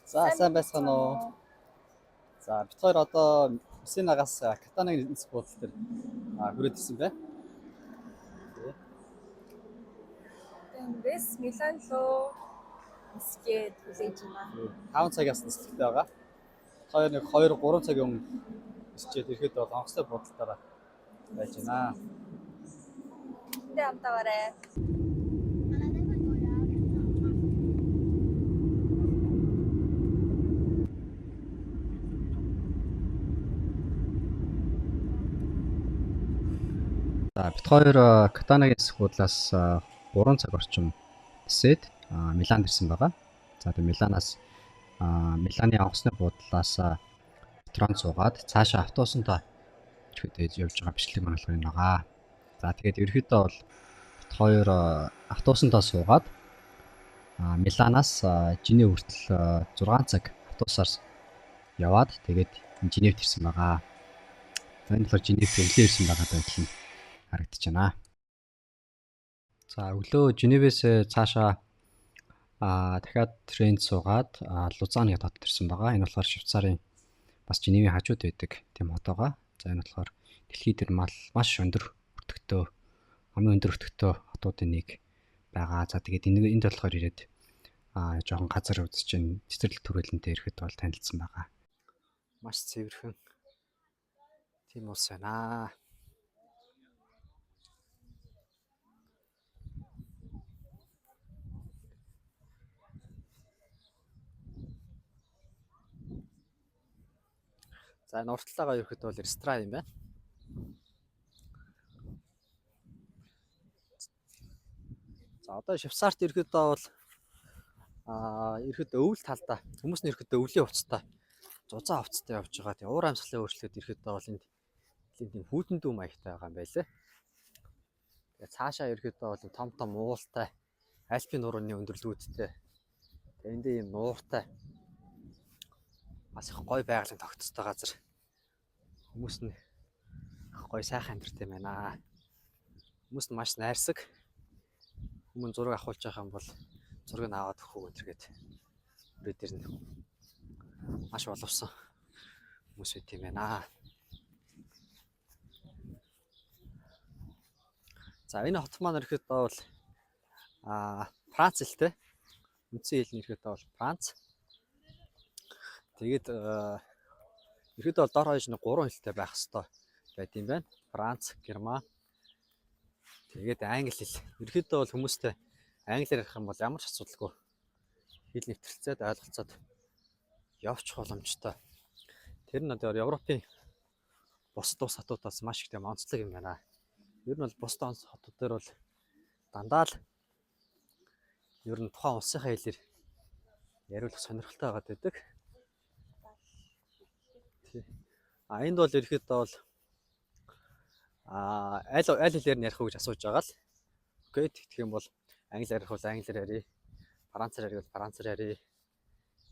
За сайн байцгаана уу. За бид хоёр одоо Мессинагаас Катанагийн эзэнс буудлын дээр хүрээд ирсэн байна. Тэндээс Милан руу нисгээд хүлээж байна. 5 цагаас нислэгтэй байгаа. Хоёр нэг 2-3 цагийн өмнө нисчээд ирэхэд бол онгоцтой буудлаараа байж байна. Тэ амтаарай. За бид хоёр Катанагийн эзэнс буудлаас 3 цаг орчим нисээд Миланд ирсэн байгаа. За тэгээ Миланаас Миланы онгоцны буудлаас метрон суугаад цаашаа автобусантай ирэхэд явж байгаа бичлэг мангалгын юм байгаа. За тэгээд ерөөхдөө бол бид хоёр автобусантай суугаад Миланаас Женев хүртэл 6 цаг автобусаар яваад тэгээд Женевт ирсэн байгаа. За энэ болохоор Женевт өглөө ирсэн байгаа байдал нь харагдаж байна. За өглөө Женевээс цаашаа дахиад тренд суугаад Лузааны хотод ирсэн байгаа. Энэ болохоор Швейцарын бас Женевийн хажууд байдаг тийм хот байгаа. За энэ болохоор дэлхийд дээр маш өндөр өртөгтэй хамгийн өндөр өртөгтэй хотуудын нэг байгаа. За тэгээд энд болохоор ирээд жоохон газар үзэж чинь цэцэрлэг төрөлөнтэй ирэхэд бол танилцсан байгаа. Маш цэвэрхэн тийм улс байна. За энэ урттайгаа ирэхэд бол ресторан юм байна. За одоо Швейцарт ирэхэд бол ирэхэд өвөл талдаа хүмүүс нь ирэхэд өвлийн хувцастай зузаан хувцастай явж байгаа. Тэгээ уур амьсгалын өөрчлөлт ирэхэд бол энд тийм хүүтэн дүү маягтай байгаа юм байлээ. Тэгээ цаашаа ирэхэд бол том том уултай Альпийн нуурны өндөрлгүүдтэй. Тэгээ энд ийм нууртай бас их гоё байгалийн тогтцтой газар. Хүмүүс нь гоё сайхан амьдартай юм байна. Хүмүүс нь маш найрсаг. Хүмүүс зураг авахулж байгаа юм бол зургийг аваад өгөх үү гэдэргээд үрээд ирнэ. Маш боловсон хүмүүс байт юм байна. За энэ хот маань ирэхэд бол Франц хэлтэй. Үндсэн хэл нь ирэхэд бол Франц. Тэгээд ирэхэд бол дор хаяж нэг 3 хэлтэй байх хэрэгтэй байт юм байна. Франц, Герман. Тэгээд англи хэл. Ирэхэд бол хүмүүстэй англиар ярих юм бол ямар ч асуудалгүй хэл нэвтрэлцээд ойлголцоод явчих боломжтой. Тэр нь одоо Европын бусад улс хотуудаас маш их тийм онцлог юм байна. Ер нь бол бусад хотууд дээр бол дандаа л ер нь тухайн улсынхаа хэлээр яриулах сонирхолтой байгаад байдаг. Энд бол ирэхэд бол аль хэлээр нь ярих уу гэж асууж байгаа л. Окей, тэгэх юм бол англиар ярих бол англиар ярий, францаар ярих бол францаар ярий,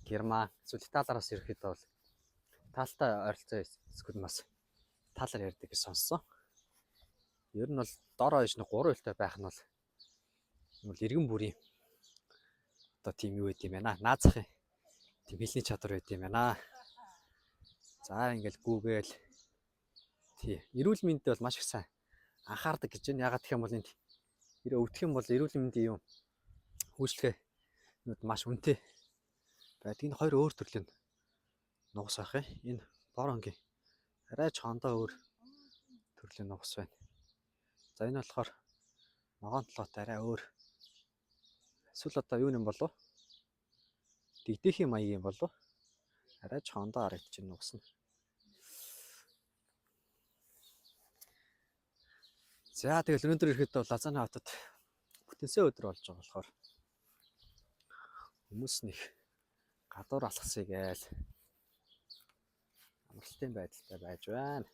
герман, эсвэл италиараас ирэхэд бол италитай ойролцоо эсгүүд бас италиар ярьдаг гэж сонссон. Ер нь бол дор хаяж нэг 3 хэлтэй байх нь бол иргэн бүрийн одоо тийм юу гэдэг юм байна. Наазах юм. Тийм хэлний чадвар байдаг юм байна. За ингээл Google тий эрүүл мэндэд бол маш их сайн анхаардаг гэж байна. Ягаад гэх юм бол энд өвдөх юм бол эрүүл мэндийн юм үйлчлэгээ маш үнэтэй байдаг. Энэ хоёр өөр төрлийн нугас байх юм. Энэ боронгийн арай чондоо өөр төрлийн нугас байна. За энэ болохоор ногоон толгойтой арай өөр. Эсвэл одоо юу юм болов? Дэгдэхийн маягийн болов? Арай чондоо харагдаж байна нугас нь. За тэгэл өнөөдөр ирэхэд бол Лазаны хотод бүтэнсээ өдөр болж байгаа болохоор хүмүүс нэг гадуур алхасыг гээл амралтын байдалтай байж байна.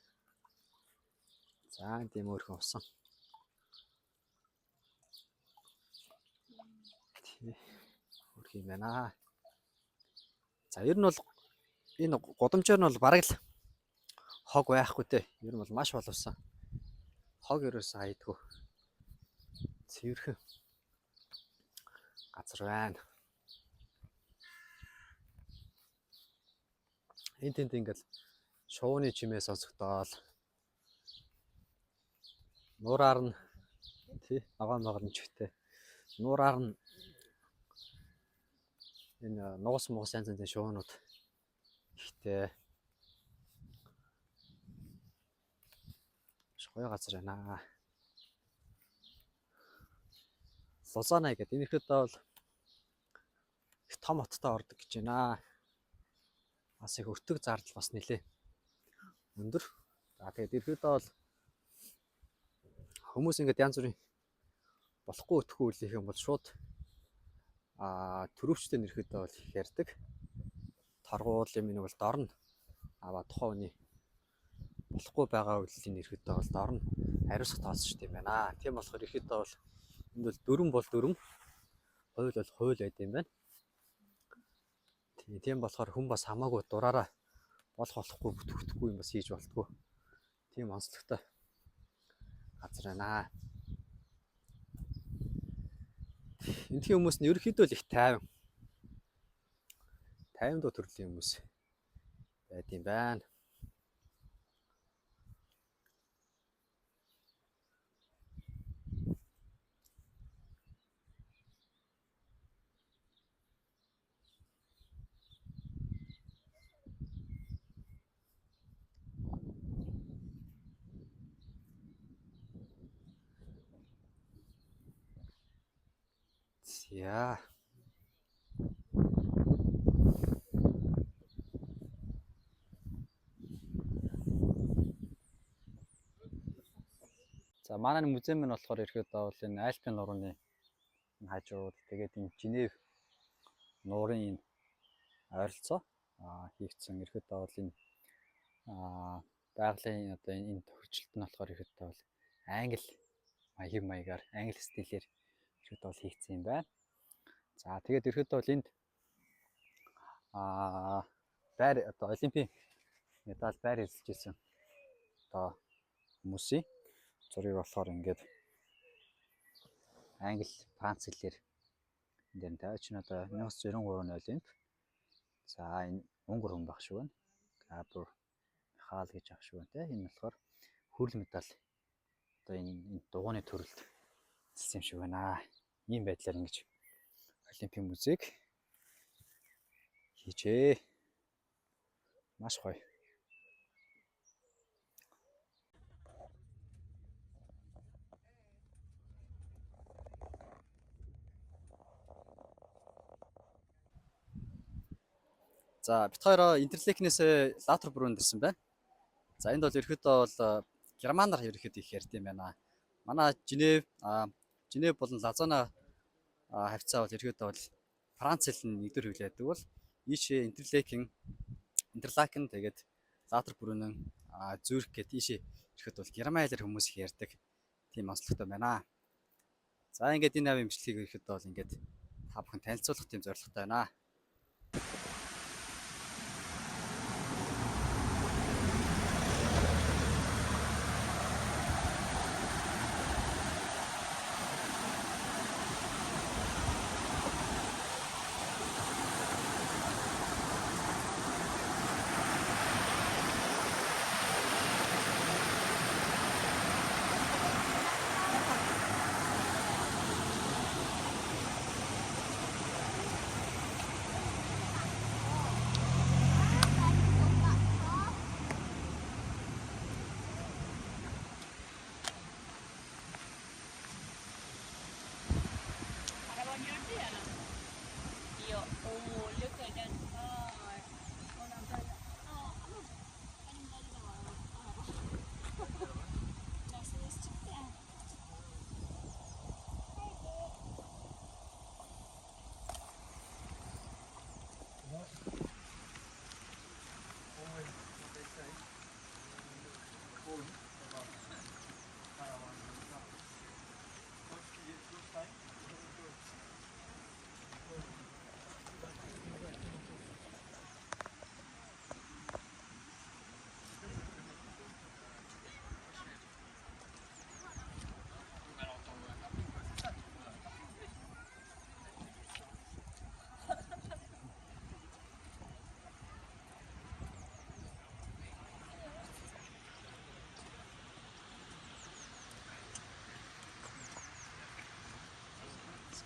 За тийм өөрхөн усан. Өөрх юм байна. За ер нь бол энэ гудамжаар нь бол бараг л хог байхгүй те. Ер нь бол маш боловсон. Хог ерөөсөө хайдгүй. Цэвэрхэн газар байна. Энд тэнд ингээл шувууны чимээ сонсогдоол нуураар нь тий ногоон чигтэй нуураар нь энэ нуус муус янз янзын шуунууд ихтэй гоё газар байна. Лузана гэдэг энэ ихэд бол их том хоттой ордог гэж байна. Бас их өртөг зардал бас нэлээ өндөр. За тэгээд ихэд бол хүмүүс ингээд янз бүрийн болохгүй өтгөө үлээх юм бол шууд төрөвчтэй нэрхэд бол их ярьдаг. Торгуул юм нэг бол дорно. Аваа тухайн үний болохгүй байгаа үйлдлийн нэрхэд бол дорно хариуцах тооцож тийм байна. Тийм болохоор ихэд бол энд бол дүрм бол дүрм, хууль бол хууль байд юм байна. Тийм болохоор хүн бас хамаагүй дураараа болохгүй бүтгэхгүй юм бас хийж болтгоо. Тийм онцлогтой газар байна. Эндхийн хүмүүс нь ерөнхийдөө л их тайван. Тайван дуу төрлийн хүмүүс байд юм байна. Яа. За манай музей маань болохоор ирэхэд бол энэ Альпийн нурууны хажууд тэгээд энэ Женев нуурын энэ ойролцоо хийгдсэн ирэхэд бол энэ байгалийн одоо энэ тохирчлолт нь болохоор ирэхэд бол англи маягаар англи стилээр ирэхэд бол хийгдсэн юм байна. За тэгээд ирэхэд бол энд байр одоо олимпийн медаль байр эзэлж ирсэн одоо хүмүүсийн зургийг болохоор ингээд англи, франц хэлээр энэ тавьж нь одоо 1993 оны олимп. За энэ Унгар хүн баг шүү байна. Габр Михаал гэж ах шүү байна те. Энэ болохоор хүрэл медаль одоо энэ дугууны төрөлд эзэлсэн юм шиг байна. Ийм байдлаар ингэж олимпийн музейг хийжээ. Маш гоё. За бит хоёроо Интерлекнээс Лаутер бүрүүнд ирсэн байна. За энд бол ерөөхдөө бол германаар ерөөхдөө их ярьд юм байна. Манай Женев болон Лозанна хавцаа бол ерөөхдөө бол Франц хэл нь нэгдүгээр хэл байдаг бол ийшээ Интерлакен тэгээд Лаутер бүрүүнэн Зюрих гэдэг ийшээ ерөөхдөө бол герман хэлээр хүмүүс их ярьдаг. Тийм онцлогтой байна. За ингээд энэ авийн бичлэгийг ерөөхдөө бол ингээд та бүхэн танилцуулах тийм зорилготой байна.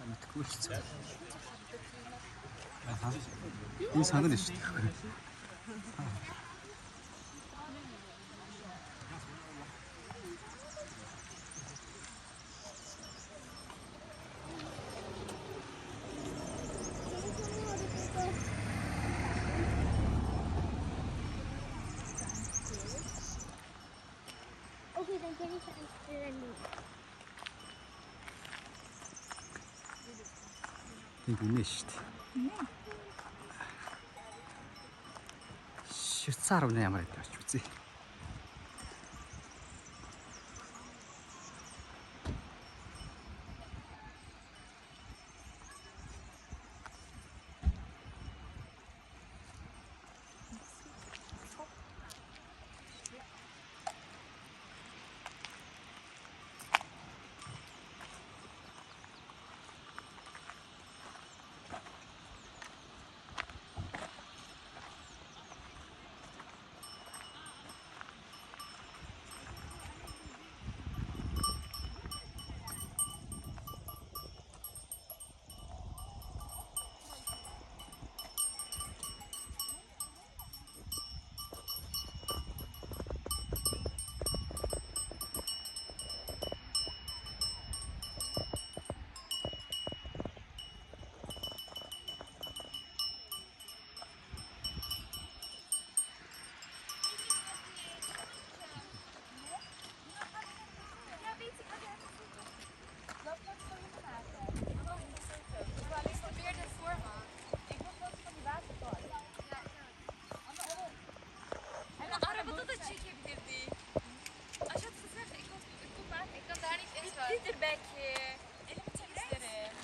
Мэдхгүй л цаа. Аа. Энэ санал шүү дээ. Okay, then give me something to then leave. Тэг үнэ шүү дээ. Швейцар үнэ ямар байдаг ч үзье. Arabada da çekebilirdi. Aşağıda sen ik kan daar niet in staan. Pieterbekje. Elimi temizlerim.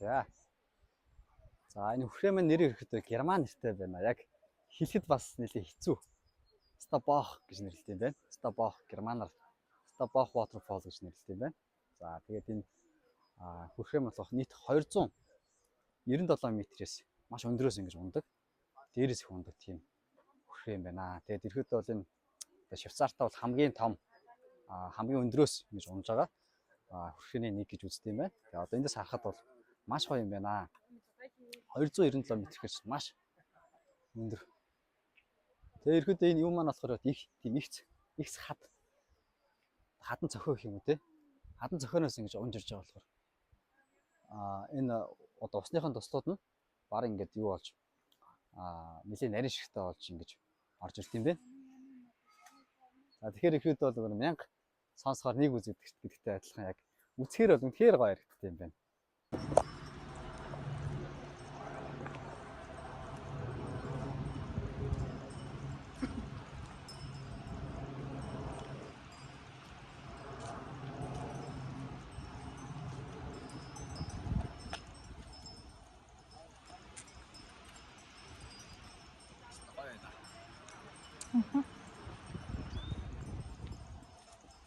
За. За энэ хүрээ маань нэр ирэхэд герман нэртэй байна. Яг хэлэхэд бас нэлээд хэцүү. Stabach гэж нэрлэдэг юм байна. Stabach германаар Stabach waterfall гэж нэрлэдэг юм байна. За тэгээд энэ хүрээ болох нийт 297 метрээс маш өндөрөөс ингэж ундаг. Дээрээс их ундаг тийм хүрээ юм байна. Тэгээд ирэхэд бол энэ Швейцартаа бол хамгийн том хамгийн өндөрөөс ингэж унж байгаа хүрээний нэг гэж үздэг юм байна. Тэгээд одоо эндээс харахад бол маш гоё юм байна. 297 м гэж маш өндөр. Тэгээ ирэхэд энэ юм маань болохоор их тийм ихц хадан цохио гэх юм уу те. Хадан цохионоос ингэж унж ирж байгаа болохоор энэ одоо усныхын туслууд нь баг ингээд юу болж нэлээд нарийн шигтэй болж ингэж орж ирд юм байна. За тэгэхээр ихэд бол 1000 сонсохоор нэг үзэгдэх гэдэгтэй адилхан яг үсгээр бол үнэхээр гоё харагддаг юм байна.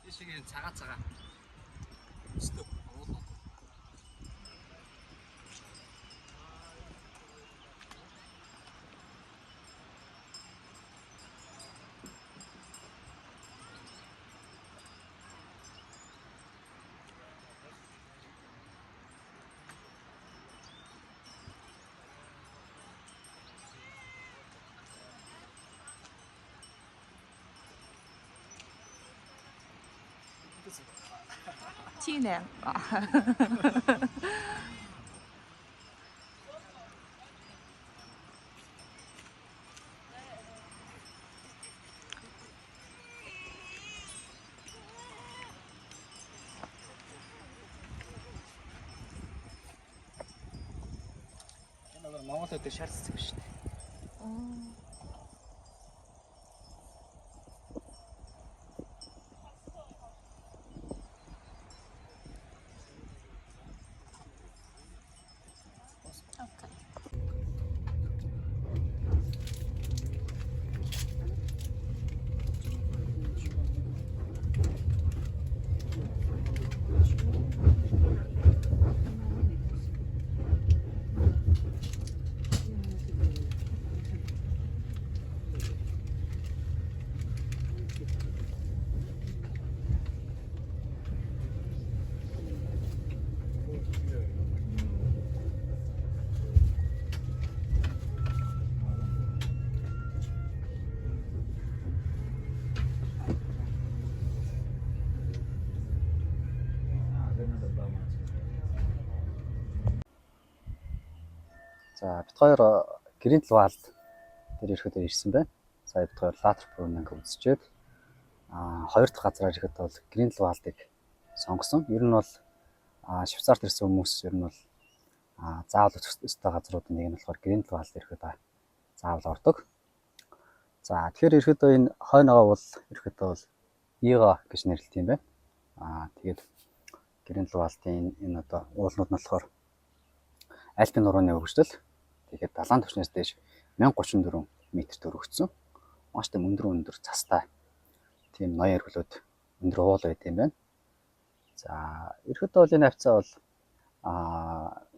이시기 작아. 스톱. 진행. Монгол өдөр шар цэцэг шүү дээ. За бид хоёр Гринт Валд дээр ирэхэд ирсэн байна. Сая бид хоёр Латер Брунинг үзчихэд хоёр дахь газраар ирэхэд бол Гринт Валдыг сонгосон. Ер нь бол Швейцарт ирсэн хүмүүс ер нь бол заавал өсөх ёстой газруудын нэг нь болохоор Гринт Валд ирэхэд заавал ордог. За тэгэхээр ирэхэд энэ хойноогоо бол ирэхэд бол Ига гэж нэрлэдэг юм байна. Тэгээд Гринт Валдын энэ одоо уулнууд нь болохоор Альпийн нурууны өргөжлөл. Тэгээд далайн түвшнээс дээш 1034 м өргөгдсөн. Маш тийм өндөр цастай тийм ноён эргэлүүд өндөр уул байт юм байна. За ерөөдөө бол энэ хавцаа бол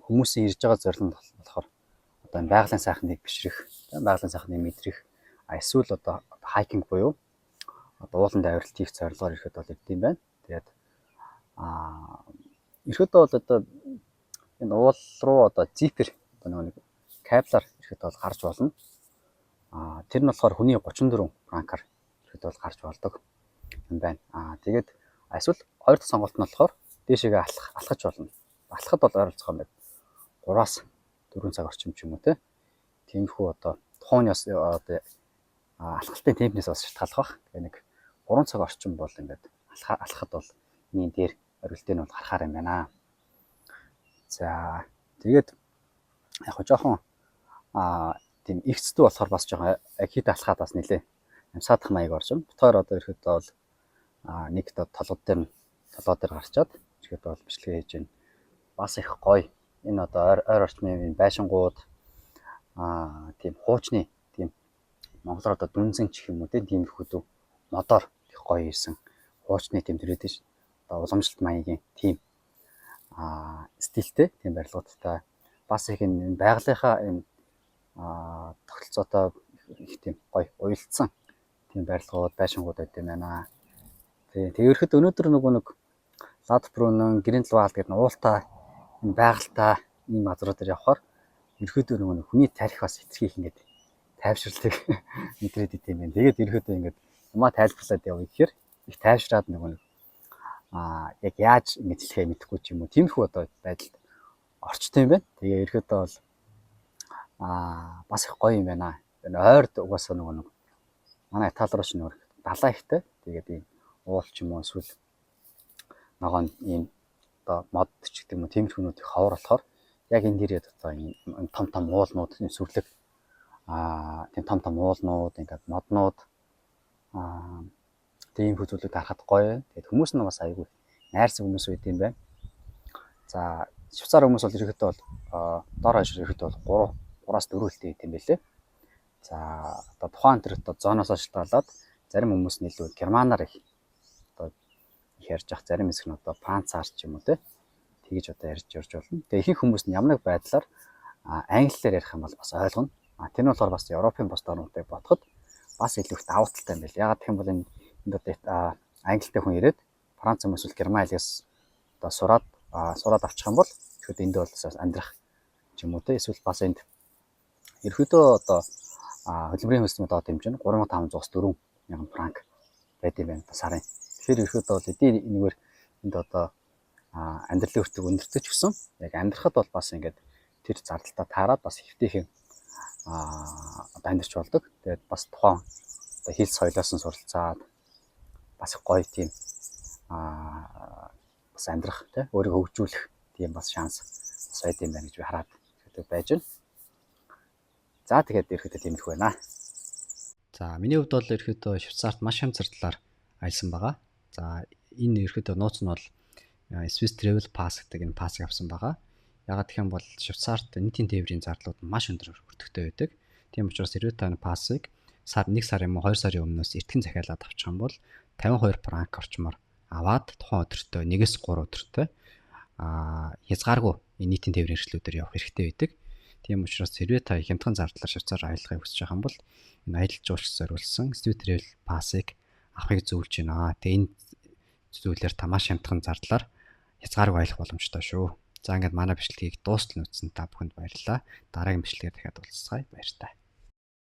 хүмүүсийн ирж байгаа зорилго нь болохоор одоо энэ байгалийн сайхныг бишрэх, байгалийн сайхныг мэдрэх, эсвэл одоо хайкинг буюу одоо ууланд авиралт хийх зорилгоор ирэхэд бол ирд юм байна. Тэгээд ерөөдөө бол одоо энэ уул руу одоо зипер одоо нэг каблаар ирэхэд бол гарч болно. Тэр нь болохоор хүний 34 франкаар ирэхэд бол гарч болдог юм байна. Тэгээд эсвэл хоёр дахь сонголт нь болохоор дээшээгээ алхаж болно. Алхахад бол ойролцоогоо нэг 3-аас 4 цаг орчим ч юм уу те. Тиймэрхүү одоо тухайн одоо алхалтын темпнээс бас шалтгааллах бах. Тэгээ нэг 3 цаг орчим бол ингээд алхахад бол энэ дээр орилтын бол гарахаар юм байна. За тэгээд яг жоохон тийм ихцтэй болохоор бас жоохон хэд алхаад бас нэлээ амсаадах маяг орж байна. Бид хоёр одоо ирэхэд бол нэг толгой дээр гарчаад ирэхэд бол бичлэгээ хийж байна. Бас их гоё. Энэ одоо ойр орчмын байшингууд тийм хуучны тийм монголоор одоо дүнзэн ч юм уу тийм их модоор их гоё ирсэн. Хуучны тийм tradition одоо уламжлалт маягийн тийм стилтэй тийм барилгуудтай бас их энэ байгалийнхаа энэ тогтолцоотой их тийм гоё уялдсан тийм барилгууд байшингууд байт юм байна. Тэгээд ерөөд өнөөдөр нэг Латер Брунинг, Гринт Валд гэдэг нь уултай энэ байгальтай ийм газрууд дээр явхаар ерөөд нэг хүний тарих бас хэтэрхийх ингээд тайвшралтыг мэдрээд ит юм байна. Тэгээд ерөөд ингээд юмаа тайлбарлаад явъя гэхээр их тайвшраад нэг яг яаж ингэж хэлэхээ мэдэхгүй ч юм уу тиймэрхүү одоо байдалд орчтой юм байна. Тэгээ ерөөдөө бол бас их гоё юм байна. Энэ ойрд угаасаа нэг манай Итали руу ч нэг далаа ихтэй. Тэгээд ийм уул ч юм уу эсвэл ногоон ийм одоо мод ч гэдэг юм уу тиймэрхүүнүүд их ховор болохоор яг энэ дээрээ одоо энэ том уулнууд сүрлэг тийм том уулнууд ингээд моднууд тийм хөдөлгөөнд харахад гоё. Тэгээд хүмүүс нь бас айгүй найрсан хүмүүс байд юм байна. За Швейцар хүмүүс бол ерөөхдөө бол доор хойш ерөөхдөө бол 3-аас 4 үлтэй байт юм байлээ. За одоо тухайн тэр одоо зооноос шалтгаалаад зарим хүмүүс нь илүү германаар их одоо их ярьж ах, зарим хэсэг нь одоо францаар ч юм уу те тэгж одоо ярьж болно. Тэгээ ихэнх хүмүүс нь ямар нэг байдлаар англиар ярих юм бол бас ойлгоно. Тэр нь болохоор бас Европын бус орнуудыг бодоход бас илүү их давуу талтай юм байна. Ягаад гэх юм бол энэ англитэй хүн ирээд Франц хүмүүс бол герман хэлээс одоо сураад авчих юм бол ихэд энд бол амьдрах ч юм уу те эсвэл бас энд ерөөдөө одоо хөдөлмөрийн хөлсмөд одоо хэмжээ нь 3500-аас 4000 франк байд юм байна сарын. Тэгэхээр ерөөдөө бол эдийн энэгээр энд одоо амьдралын өртөг өндөртөж гисэн. Яг амьдрахад бол бас ингээд тэр зардалтаа таарад бас хэвтэйхэн одоо амьдарч болдог. Тэгээд бас тухайн одоо хил соёлоос нь суралцаад бас гоё тийм бас амьдрах тий өөрийгөө хөгжүүлэх тийм бас шанс бас байд юм байна гэж би хараад байдаг байж байна. За тэгээд ерөөхдөө тэмдэх байна. За миний хувьд бол ерөөхдөө Швейцарт маш янз зардлаар аялсан байгаа. За энэ ерөөхдөө нууц нь бол Swiss Travel Pass гэдэг энэ пассыг авсан байгаа. Ягаад гэх юм бол Швейцарт нийтийн тээврийн зардлууд нь маш өндөр өртөгтэй байдаг. Тийм учраас хэрвээ та энэ пассыг 1 сар юм уу 2 сарын өмнөөс эртхэн захиалаад авчих юм бол 52 франк орчмоор аваад тухайн өдөртөө 1-3 өдөртөө хязгааргүй нийтийн тээврийн хэрэгслүүдээр явах хэрэгтэй байдаг. Тийм учраас хэрвээ та хямдхан зардлаар Швейцар аялахыг хүсэж байгаа юм бол энэ аялал жуулчлал зориулсан Swiss Travel Pass-ыг авахыг зөвлөж байна. Тэгээ энэ зүйлээр та маш хямдхан зардлаар хязгааргүй аялах боломжтой шүү. За ингээд манай бичлэгийг дуустал нь үзсэн та бүхэнд баярлалаа. Дараагийн бичлэгээр дахиад уулзцгаая. Баяр таа.